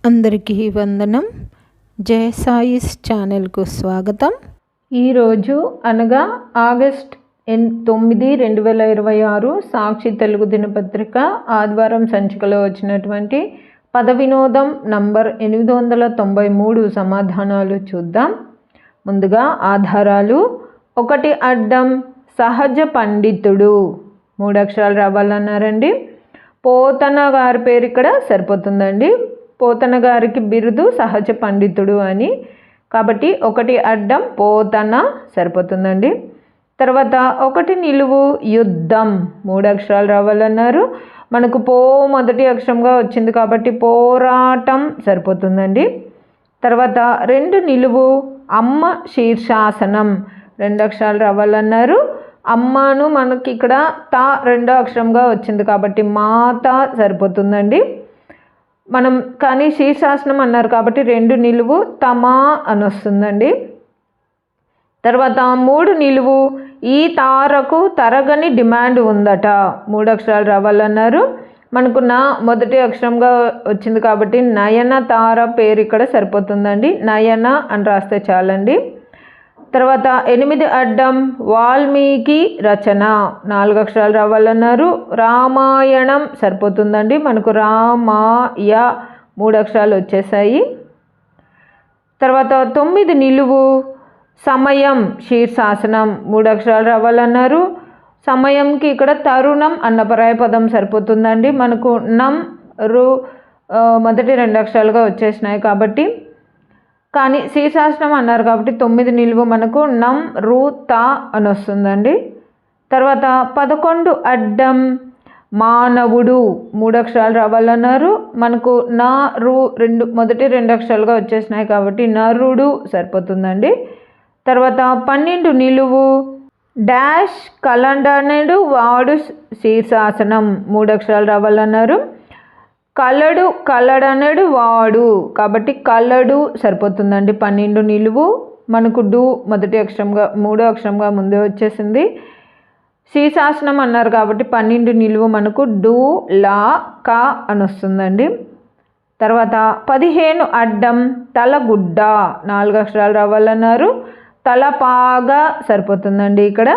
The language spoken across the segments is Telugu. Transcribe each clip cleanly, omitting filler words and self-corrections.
అందరికీ వందనం. జయ సాయిస్ ఛానల్కు స్వాగతం. ఈరోజు అనగా ఆగస్ట్ 9, 2026 సాక్షి తెలుగు దినపత్రిక ఆదివారం సంచికలో వచ్చినటువంటి పద వినోదం నంబర్ 893 సమాధానాలు చూద్దాం. ముందుగా ఆధారాలు. 1 అడ్డం సహజ పండితుడు 3 అక్షరాలు రావాలన్నారండి. పోతన గారి పేరు ఇక్కడ సరిపోతుందండి. పోతన గారికి బిరుదు సహజ పండితుడు అని, కాబట్టి 1 అడ్డం పోతన సరిపోతుందండి. తర్వాత 1 నిలువు యుద్ధం 3 అక్షరాలు రావాలన్నారు. మనకు మొదటి అక్షరంగా వచ్చింది కాబట్టి పోరాటం సరిపోతుందండి. తర్వాత 2 నిలువు అమ్మ శీర్షాసనం 2 అక్షరాలు రావాలన్నారు. అమ్మను మనకి ఇక్కడ తా 2వ అక్షరంగా వచ్చింది కాబట్టి మాత సరిపోతుందండి. మనం కానీ శీర్షాసనం అన్నారు కాబట్టి 2 నిలువు తమా అని వస్తుందండి. తర్వాత 3 నిలువు ఈ తారకు తరగని డిమాండ్ ఉందట 3 అక్షరాలు రావాలన్నారు. మనకు మొదటి అక్షరంగా వచ్చింది కాబట్టి నయన తార పేరు ఇక్కడ సరిపోతుందండి. నయన అని రాస్తే చాలండి. తర్వాత 8 అడ్డం వాల్మీకి రచన 4 అక్షరాలు రావాలన్నారు. రామాయణం సరిపోతుందండి. మనకు రామాయ 3 అక్షరాలు వచ్చేసాయి. తర్వాత 9 నిలువు సమయం శీర్షాసనం 3 అక్షరాలు రావాలన్నారు. సమయంకి ఇక్కడ తరుణం అన్న పరాయపదం సరిపోతుందండి. మనకు నం రు మొదటి 2 అక్షరాలుగా వచ్చేసినాయి కాబట్టి, కానీ శీర్షాసనం అన్నారు కాబట్టి 9 నిలువు మనకు నం రు తా అని వస్తుందండి. తర్వాత 11 అడ్డం మానవుడు 3 అక్షరాలు రావాలన్నారు. మనకు నా రు మొదటి 2 అక్షరాలుగా వచ్చేసినాయి కాబట్టి నరుడు సరిపోతుందండి. తర్వాత 12 నిలువు డాష్ కలండనడు వాడు శీర్షాసనం 3 అక్షరాలు రావాలన్నారు. కలడు కలడనడు వాడు కాబట్టి కలడు సరిపోతుందండి. 12 నిలువు మనకు డు మొదటి అక్షరంగా 3వ అక్షరంగా ముందే వచ్చేసింది. శీర్షాసనం అన్నారు కాబట్టి 12 నిలువు మనకు డు లా కా అని వస్తుందండి. తర్వాత 15 అడ్డం తలగుడ్డ 4 అక్షరాలు రావాలన్నారు. తలపాగా సరిపోతుందండి ఇక్కడ.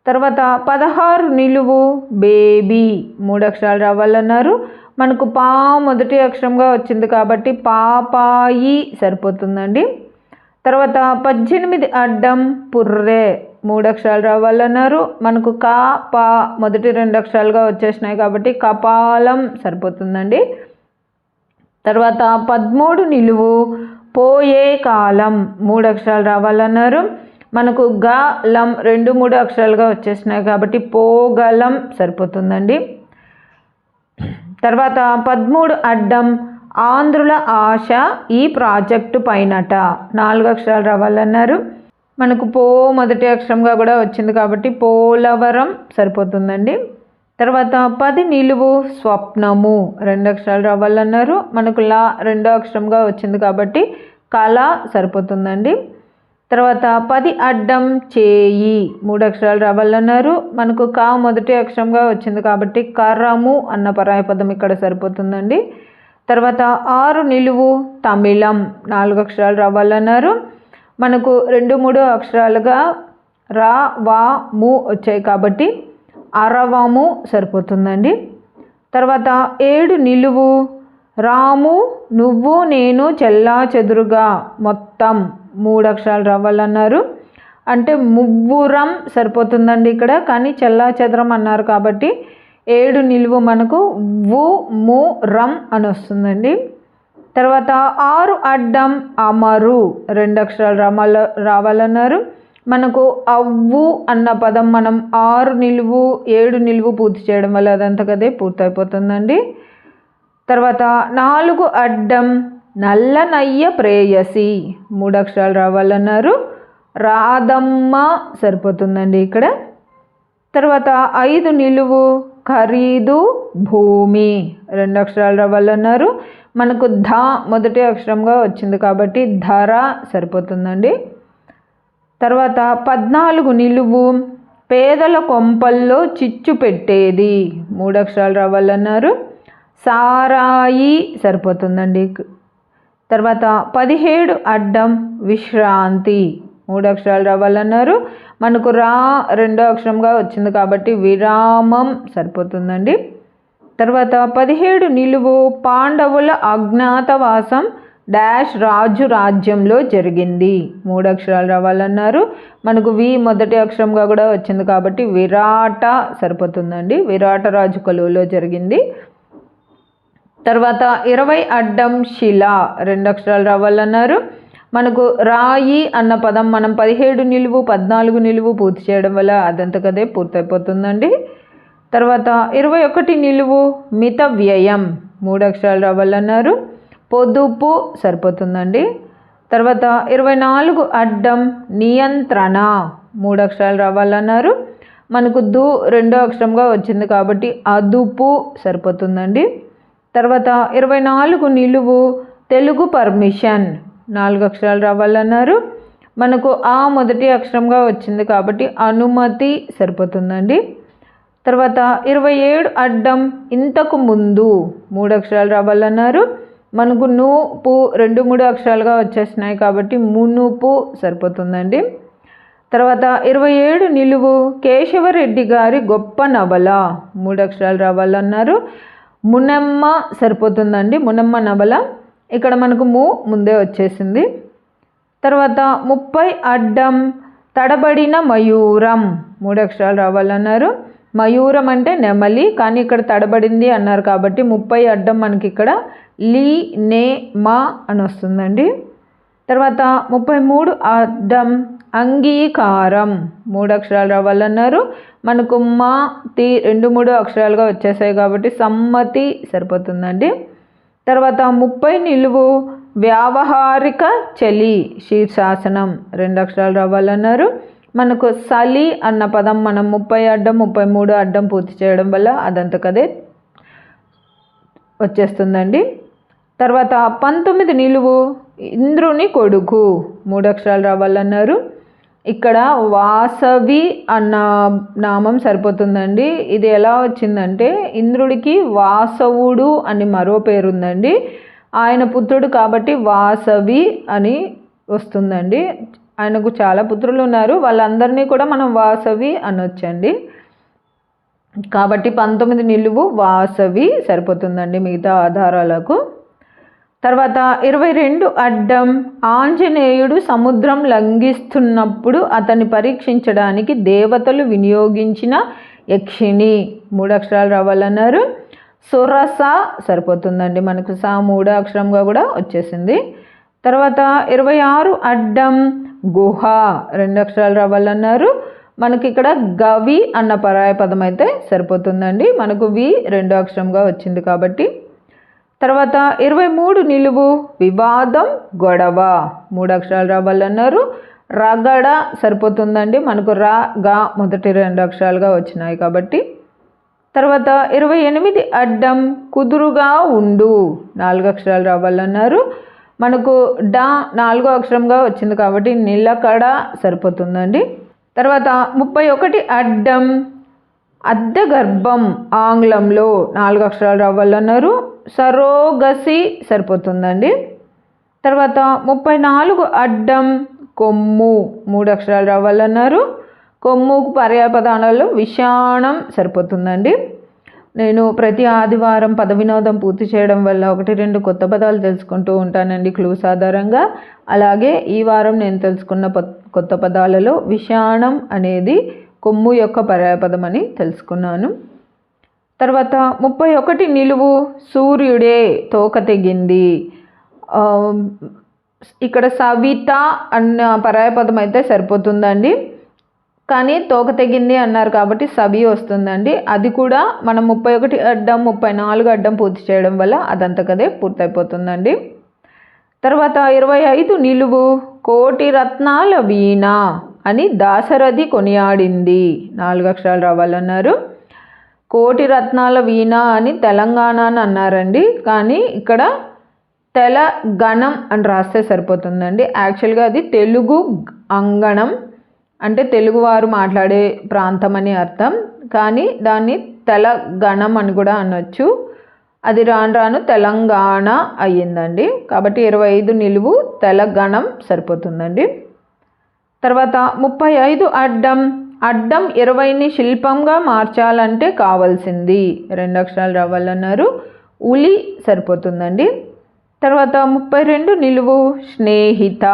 తర్వాత 16 నిలువు బేబీ 3 అక్షరాలు రావాలన్నారు. మనకు మొదటి అక్షరంగా వచ్చింది కాబట్టి పాపాయి సరిపోతుందండి. తర్వాత 18 అడ్డం పుర్రె 3 అక్షరాలు రావాలన్నారు. మనకు కా పా మొదటి 2 అక్షరాలుగా వచ్చేసినాయి కాబట్టి కపాలం సరిపోతుందండి. తర్వాత 13 నిలువు పోయే కాలం 3 అక్షరాలు రావాలన్నారు. మనకు గ లం 2, 3 అక్షరాలుగా వచ్చేసినాయి కాబట్టి పోగలం సరిపోతుందండి. తర్వాత 13 అడ్డం ఆంధ్రుల ఆశ ఈ ప్రాజెక్టు పైనట 4 అక్షరాలు రావాలన్నారు. మనకు మొదటి అక్షరంగా కూడా వచ్చింది కాబట్టి పోలవరం సరిపోతుందండి. తర్వాత 10 నిలువు స్వప్నము 2 అక్షరాలు రావాలన్నారు. మనకు లా 2వ అక్షరంగా వచ్చింది కాబట్టి కళ సరిపోతుందండి. తర్వాత 10 అడ్డం చేయి 3 అక్షరాలు రావాలన్నారు. మనకు కా మొదటి అక్షరంగా వచ్చింది కాబట్టి కరము అన్న పరాయపదం ఇక్కడ సరిపోతుందండి. తర్వాత 6 నిలువు తమిళం 4 అక్షరాలు రావాలన్నారు. మనకు 2, 3 అక్షరాలుగా రా వా ము వచ్చాయి కాబట్టి అరవము సరిపోతుందండి. తర్వాత 7 నిలువు రాము నువ్వు నేను చెల్లా చెదురుగా మొత్తం 3 అక్షరాలు రావాలన్నారు. అంటే మువ్వురం సరిపోతుందండి ఇక్కడ, కానీ చెల్లా చెదరం అన్నారు కాబట్టి 7 నిలువు మనకు వు ము రం అని వస్తుందండి. తర్వాత 6 అడ్డం అమరు 2 అక్షరాలు రావాలన్నారు. మనకు అవ్వు అన్న పదం మనం 6 నిలువు 7 నిలువు పూర్తి చేయడం వల్ల అదంతకదే పూర్తయిపోతుందండి. తర్వాత 4 అడ్డం నల్లనయ్య ప్రేయసి 3 అక్షరాలు రావాలన్నారు. రాధమ్మ సరిపోతుందండి ఇక్కడ. తర్వాత 5 నిలువు ఖరీదు భూమి 2 అక్షరాలు రావాలన్నారు. మనకు ధ మొదటి అక్షరంగా వచ్చింది కాబట్టి ధర సరిపోతుందండి. తర్వాత 14 నిలువు పేదల కొంపల్లో చిచ్చు పెట్టేది 3 అక్షరాలు రావాలన్నారు. సారాయి సరిపోతుందండి. తర్వాత 17 అడ్డం విశ్రాంతి 3 అక్షరాలు రావాలన్నారు. మనకు రా 2వ అక్షరంగా వచ్చింది కాబట్టి విరామం సరిపోతుందండి. తర్వాత 17 నిలువు పాండవుల అజ్ఞాతవాసం డాష్ రాజు రాజ్యంలో జరిగింది 3 అక్షరాలు రావాలన్నారు. మనకు వి మొదటి అక్షరంగా కూడా వచ్చింది కాబట్టి విరాట సరిపోతుందండి. విరాట రాజు కొలువులో జరిగింది. తర్వాత 20 అడ్డం శిల 2 అక్షరాలు రావాలన్నారు. మనకు రాయి అన్న పదం మనం 17 నిలువు 14 నిలువు పూర్తి చేయడం వల్ల అదంతకదే పూర్తయిపోతుందండి. తర్వాత 21 నిలువు మిత వ్యయం 3 అక్షరాలు రావాలన్నారు. పొదుపు సరిపోతుందండి. తర్వాత 24 అడ్డం నియంత్రణ 3 అక్షరాలు రావాలన్నారు. మనకు దు 2వ అక్షరంగా వచ్చింది కాబట్టి అదుపు సరిపోతుందండి. తర్వాత 24 నిలువు తెలుగు పర్మిషన్ 4 అక్షరాలు రావాలన్నారు. మనకు ఆ మొదటి అక్షరంగా వచ్చింది కాబట్టి అనుమతి సరిపోతుందండి. తర్వాత 27 అడ్డం ఇంతకు ముందు 3 అక్షరాలు రావాలన్నారు. మనకు ను పు 2 3 అక్షరాలుగా వచ్చేసినాయి కాబట్టి మునుపు సరిపోతుందండి. తర్వాత 27 నిలువు కేశవరెడ్డి గారి గొప్ప నవల 3 అక్షరాలు రావాలన్నారు. మునెమ్మ సరిపోతుందండి. మునెమ్మ నవల ఇక్కడ మనకు ముందే వచ్చేసింది. తర్వాత 30 అడ్డం తడబడిన మయూరం 3 అక్షరాలు రావాలన్నారు. మయూరం అంటే నెమలి, కానీ ఇక్కడ తడబడింది అన్నారు కాబట్టి 30 అడ్డం మనకి ఇక్కడ లీ నే మా అని వస్తుందండి. తర్వాత 33 అడ్డం అంగీకారం 3 అక్షరాలు రావాలన్నారు. మనకు మా తి 2 3 అక్షరాలుగా వచ్చేసాయి కాబట్టి సమ్మతి సరిపోతుందండి. తర్వాత 30 నిలువు వ్యావహారిక చలి శీర్షాసనం 2 అక్షరాలు రావాలన్నారు. మనకు సలి అన్న పదం మనం 30 అడ్డం 33 అడ్డం పూర్తి చేయడం వల్ల అదంతకదే వచ్చేస్తుందండి. తర్వాత 19 నిలువు ఇంద్రుని కొడుకు 3 అక్షరాలు రావాలన్నారు. ఇక్కడ వాసవి అన్న నామం సరిపోతుందండి. ఇది ఎలా వచ్చిందంటే ఇంద్రుడికి వాసవుడు అని మరో పేరుందండి. ఆయన పుత్రుడు కాబట్టి వాసవి అని వస్తుందండి. ఆయనకు చాలా పుత్రులు ఉన్నారు, వాళ్ళందరినీ కూడా మనం వాసవి అనొచ్చండి. కాబట్టి 19 నిలువు వాసవి సరిపోతుందండి మిగతా ఆధారాలకు. తర్వాత 22 అడ్డం ఆంజనేయుడు సముద్రం లంఘిస్తున్నప్పుడు అతన్ని పరీక్షించడానికి దేవతలు వినియోగించిన యక్షిణి 3 అక్షరాలు రావాలన్నారు. సురస సరిపోతుందండి. మనకు సా 3 అక్షరంగా కూడా వచ్చేసింది. తర్వాత 26 అడ్డం గుహ 2 అక్షరాలు రావాలన్నారు. మనకి ఇక్కడ గవి అన్న పరాయ పదం అయితే సరిపోతుందండి. మనకు వి 2 అక్షరంగా వచ్చింది కాబట్టి. తర్వాత 23 నిలువు వివాదం గొడవ 3 అక్షరాలు రావాలన్నారు. రగడ సరిపోతుందండి. మనకు రా గా మొదటి 2 అక్షరాలుగా వచ్చినాయి కాబట్టి. తర్వాత 28 అడ్డం కుదురుగా ఉండు 4 అక్షరాలు రావాలన్నారు. మనకు డా 4వ అక్షరంగా వచ్చింది కాబట్టి నిలకడ సరిపోతుందండి. తర్వాత 31 అడ్డం అద్దె గర్భం ఆంగ్లంలో 4 అక్షరాలు రావాలన్నారు. సరోగసి సరిపోతుందండి. తర్వాత 34 అడ్డం కొమ్ము 3 అక్షరాలు రావాలన్నారు. కొమ్ముకు పర్యాపదాలలో విషాణం సరిపోతుందండి. నేను ప్రతి ఆదివారం పద వినోదం పూర్తి చేయడం వల్ల 1-2 కొత్త పదాలు తెలుసుకుంటూ ఉంటానండి క్లూస్ ఆధారంగా. అలాగే ఈ వారం నేను తెలుసుకున్న కొత్త పదాలలో విషాణం అనేది కొమ్ము యొక్క పర్యాయపదం అని తెలుసుకున్నాను. తర్వాత 31 నిలువు సూర్యుడే తోక తెగింది. ఇక్కడ సవిత అన్న పర్యాయపదం అయితే సరిపోతుందండి, కానీ తోక తెగింది అన్నారు కాబట్టి సవి వస్తుందండి. అది కూడా మనం 31 అడ్డం 34 అడ్డం పూర్తి చేయడం వల్ల అదంతకదే పూర్తయిపోతుందండి. తర్వాత 25 నిలువు కోటి రత్నాల వీణ అని దాశరథి కొనియాడింది 4 అక్షరాలు రావాలన్నారు. కోటి రత్నాల వీణ అని తెలంగాణ అని అన్నారండి, కానీ ఇక్కడ తెలంగాణం అని రాస్తే సరిపోతుందండి. యాక్చువల్గా అది తెలుగు అంగణం అంటే తెలుగువారు మాట్లాడే ప్రాంతం అని అర్థం, కానీ దాన్ని తెలంగాణం అని కూడా అనొచ్చు. అది రాను రాను తెలంగాణ అయ్యిందండి. కాబట్టి 25 నిలువు తెలంగాణం సరిపోతుందండి. తర్వాత 35 అడ్డం. అడ్డం 20ని శిల్పంగా మార్చాలంటే కావాల్సింది 2 అక్షరాలు రావాలన్నారు. ఉలి సరిపోతుందండి. తర్వాత 32 నిలువు స్నేహిత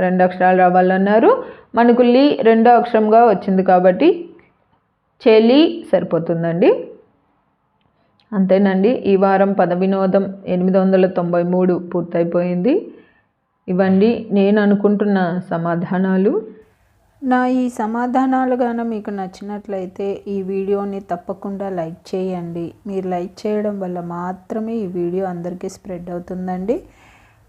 2 అక్షరాలు రావాలన్నారు. మనకు లి 2వ అక్షరంగా వచ్చింది కాబట్టి చెలి సరిపోతుందండి. అంతేనండి. ఈ వారం పద వినోదం 893 పూర్తయిపోయింది. ఇవండి నేను అనుకుంటున్న సమాధానాలు. నా ఈ సమాధానాలు గాన మీకు నచ్చినట్లయితే ఈ వీడియోని తప్పకుండా లైక్ చేయండి. మీరు లైక్ చేయడం వల్ల మాత్రమే ఈ వీడియో అందరికీ స్ప్రెడ్ అవుతుందండి.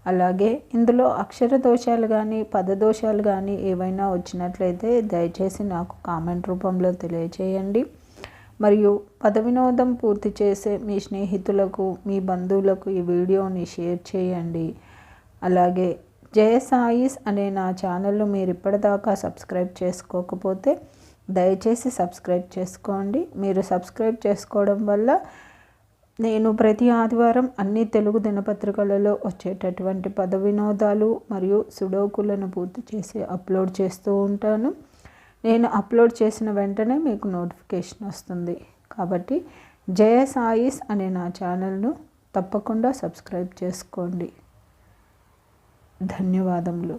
అలాగే ఇందులో అక్షర దోషాలు కానీ పదదోషాలు కానీ ఏవైనా వచ్చినట్లయితే దయచేసి నాకు కామెంట్ రూపంలో తెలియచేయండి. మరియు పద వినోదం పూర్తి చేసే మీ స్నేహితులకు మీ బంధువులకు ఈ వీడియోని షేర్ చేయండి. అలాగే జయ సాయిస్ అనే నా ఛానల్ను మీరు ఇప్పటిదాకా సబ్స్క్రైబ్ చేసుకోకపోతే దయచేసి సబ్స్క్రైబ్ చేసుకోండి. మీరు సబ్స్క్రైబ్ చేసుకోవడం వల్ల నేను ప్రతి ఆదివారం అన్ని తెలుగు దినపత్రికలలో వచ్చేటటువంటి పద వినోదాలు మరియు సుడోకులను పూర్తి చేసి అప్లోడ్ చేస్తూ ఉంటాను. నేను అప్లోడ్ చేసిన వెంటనే మీకు నోటిఫికేషన్ వస్తుంది. కాబట్టి జయ సాయిస్ అనే నా ఛానల్ను తప్పకుండా సబ్స్క్రైబ్ చేసుకోండి. ధన్యవాదములు.